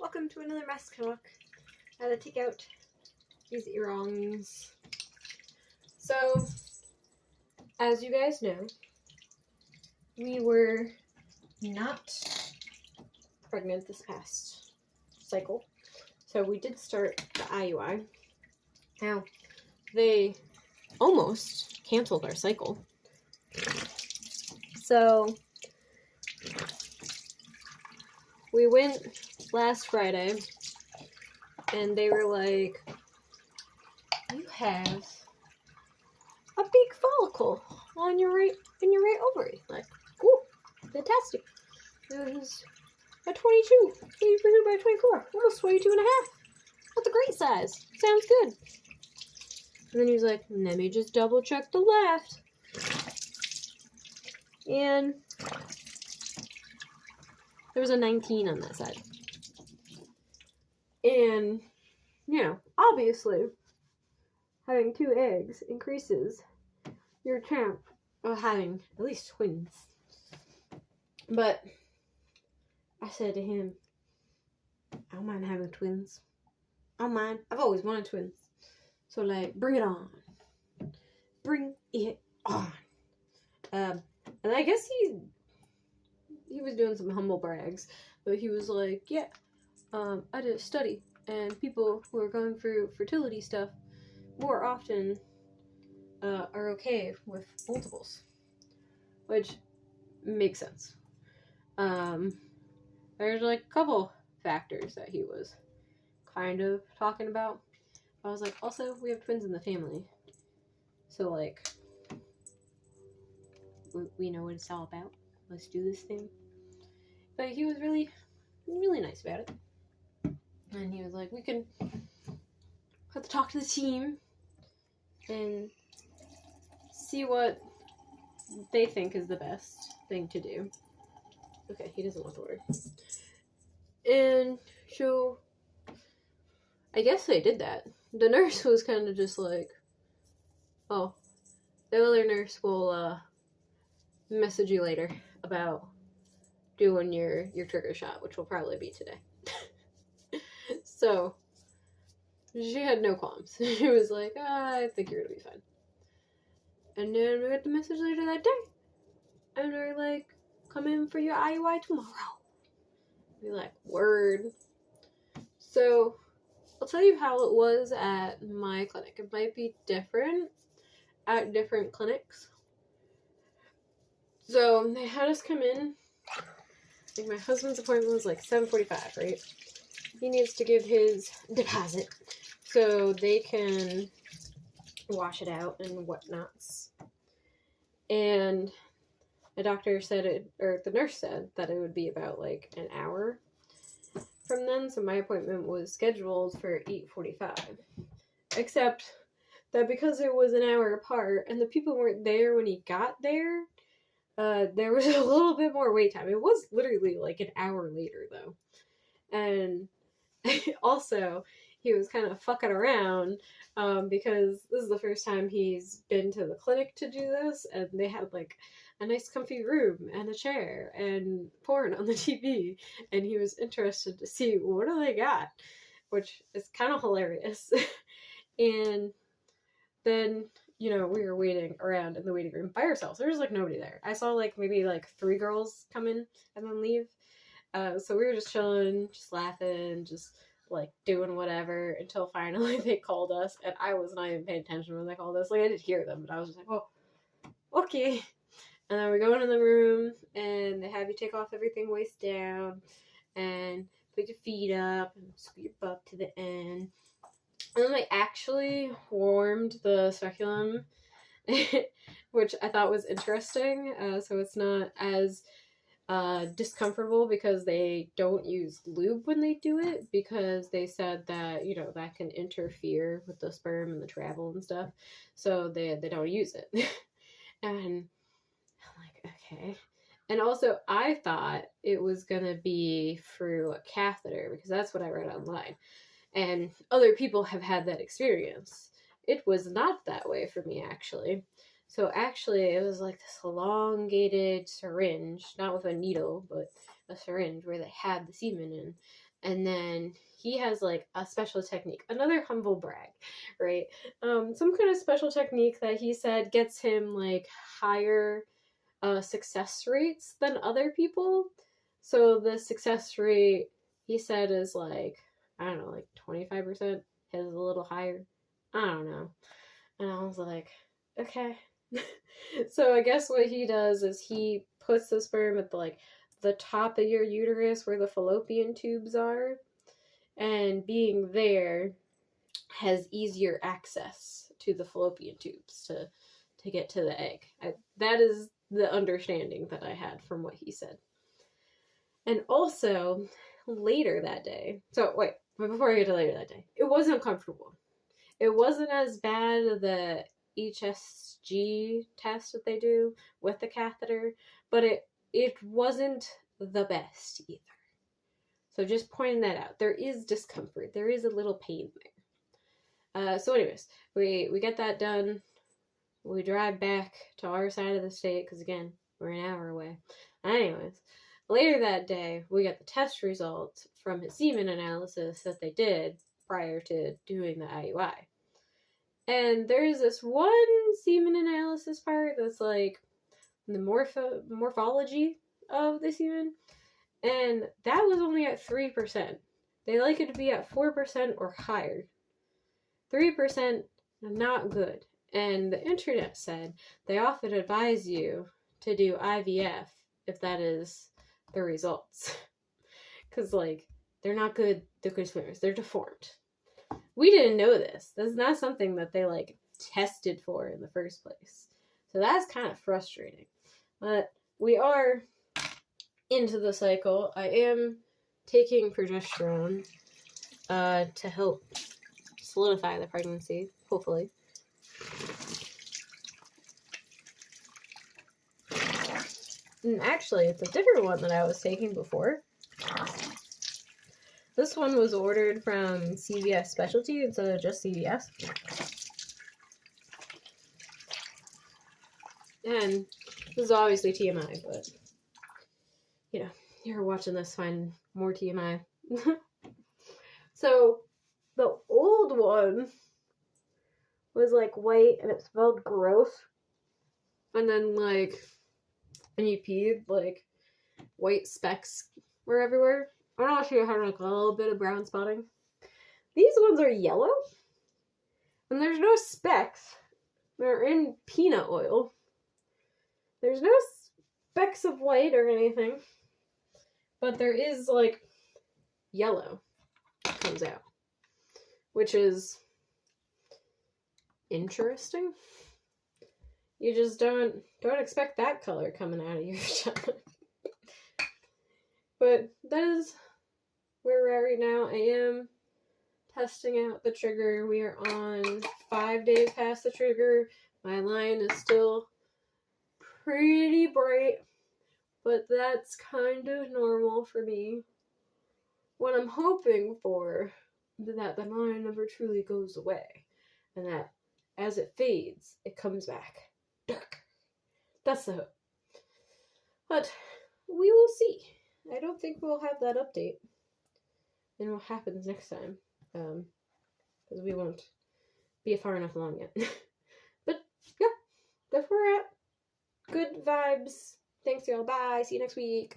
welcome to another mask talk. I had to take out these earrings. So, as you guys know, we were not pregnant this past cycle. So we did start the IUI. Now, they almost canceled our cycle. So, we went last Friday, and they were like, you have a big follicle on your right ovary. Like, cool, fantastic. It was a 22, 22 by 24, almost 22 and a half. That's a great size. Sounds good. And then he was like, let me just double check the left. And there was a 19 on that side. And, you know, obviously, having 2 eggs increases your chance of having at least twins. But I said to him, I don't mind having twins. I don't mind. I've always wanted twins. So, like, bring it on. Bring it on. And I guess he was doing some humble brags, but he was like, yeah, I did a study, and people who are going through fertility stuff more often are okay with multiples, which makes sense. There's like a couple factors that he was kind of talking about. I was like, also, we have twins in the family, so like, we know what it's all about. Let's do this thing. But he was really, really nice about it. And he was like, we can have to talk to the team and see what they think is the best thing to do. Okay, he doesn't want the word. And so, I guess they did that. The nurse was kind of just like, oh, the other nurse will message you later about doing your trigger shot, which will probably be today. So, she had no qualms. She was like, I think you're gonna be fine. And then we got the message later that day. And they're like, come in for your IUI tomorrow. We're like, word. So, I'll tell you how it was at my clinic. It might be different at different clinics. So, they had us come in. I think my husband's appointment was like 7:45, right? He needs to give his deposit so they can wash it out and whatnots. And the doctor said the nurse said that it would be about like an hour from then. So my appointment was scheduled for 8:45. Except that because it was an hour apart and the people weren't there when he got there, there was a little bit more wait time. It was literally like an hour later though. And also, he was kind of fucking around because this is the first time he's been to the clinic to do this, and they had like a nice comfy room and a chair and porn on the TV, and he was interested to see what do they got, which is kind of hilarious. And then, you know, we were waiting around in the waiting room by ourselves. There was like nobody there. I saw like maybe like 3 girls come in and then leave. So we were just chilling, just laughing, just like doing whatever until finally they called us, and I was not even paying attention when they called us. Like I did hear them, but I was just like, oh, okay. And then we go into the room, and they have you take off everything waist down, and put your feet up, and scoot your butt to the end. And then they actually warmed the speculum, which I thought was interesting. So it's not as discomfortable because they don't use lube when they do it, because they said that, you know, that can interfere with the sperm and the travel and stuff, so they don't use it. And I'm like, okay. And also I thought it was gonna be through a catheter because that's what I read online, and other people have had that experience. It was not that way for me, actually. So actually, it was like this elongated syringe, not with a needle, but a syringe where they had the semen in. And then he has like a special technique, another humble brag, right? Some kind of special technique that he said gets him like higher success rates than other people. So the success rate, he said, is like, I don't know, like 25%. His is a little higher. I don't know. And I was like, okay. So I guess what he does is he puts the sperm at the top of your uterus where the fallopian tubes are, and being there has easier access to the fallopian tubes to get to the egg. That is the understanding that I had from what he said. And also, later that day, so wait, but before I get to later that day, it wasn't comfortable. It wasn't as bad the HSG test that they do with the catheter, but it wasn't the best either. So just pointing that out. There is discomfort. There is a little pain there. So anyways, we get that done. We drive back to our side of the state, because again, we're an hour away. Anyways, later that day, we got the test results from his semen analysis that they did prior to doing the IUI. And there's this one semen analysis part that's like the morphology of the semen, and that was only at 3%. They like it to be at 4% or higher. 3%, not good. And the internet said they often advise you to do IVF if that is the results. Because, like, they're not good swimmers. They're deformed. We didn't know this. That's not something that they, like, tested for in the first place. So that's kind of frustrating. But we are into the cycle. I am taking progesterone to help solidify the pregnancy, hopefully. And actually, it's a different one that I was taking before. This one was ordered from CVS Specialty instead of just CVS. And this is obviously TMI, but, you know, you're watching this, find more TMI. So, the old one was, like, white, and it smelled gross. And then, like, when you peed, like, white specks were everywhere. I don't know if you had, like, a little bit of brown spotting. These ones are yellow. And there's no specks. They're in peanut oil. There's no specks of white or anything. But there is, like, yellow comes out. Which is interesting. You just don't expect that color coming out of your vagina. But that is where we're at right now. I am testing out the trigger. We are on 5 days past the trigger. My line is still pretty bright, but that's kind of normal for me. What I'm hoping for is that the line never truly goes away, and that as it fades, it comes back dark. That's the hope. But we will see. I don't think we'll have that update and what happens next time, because we won't be far enough along yet. But yeah, that's where we're at. Good vibes. Thanks, y'all. Bye. See you next week.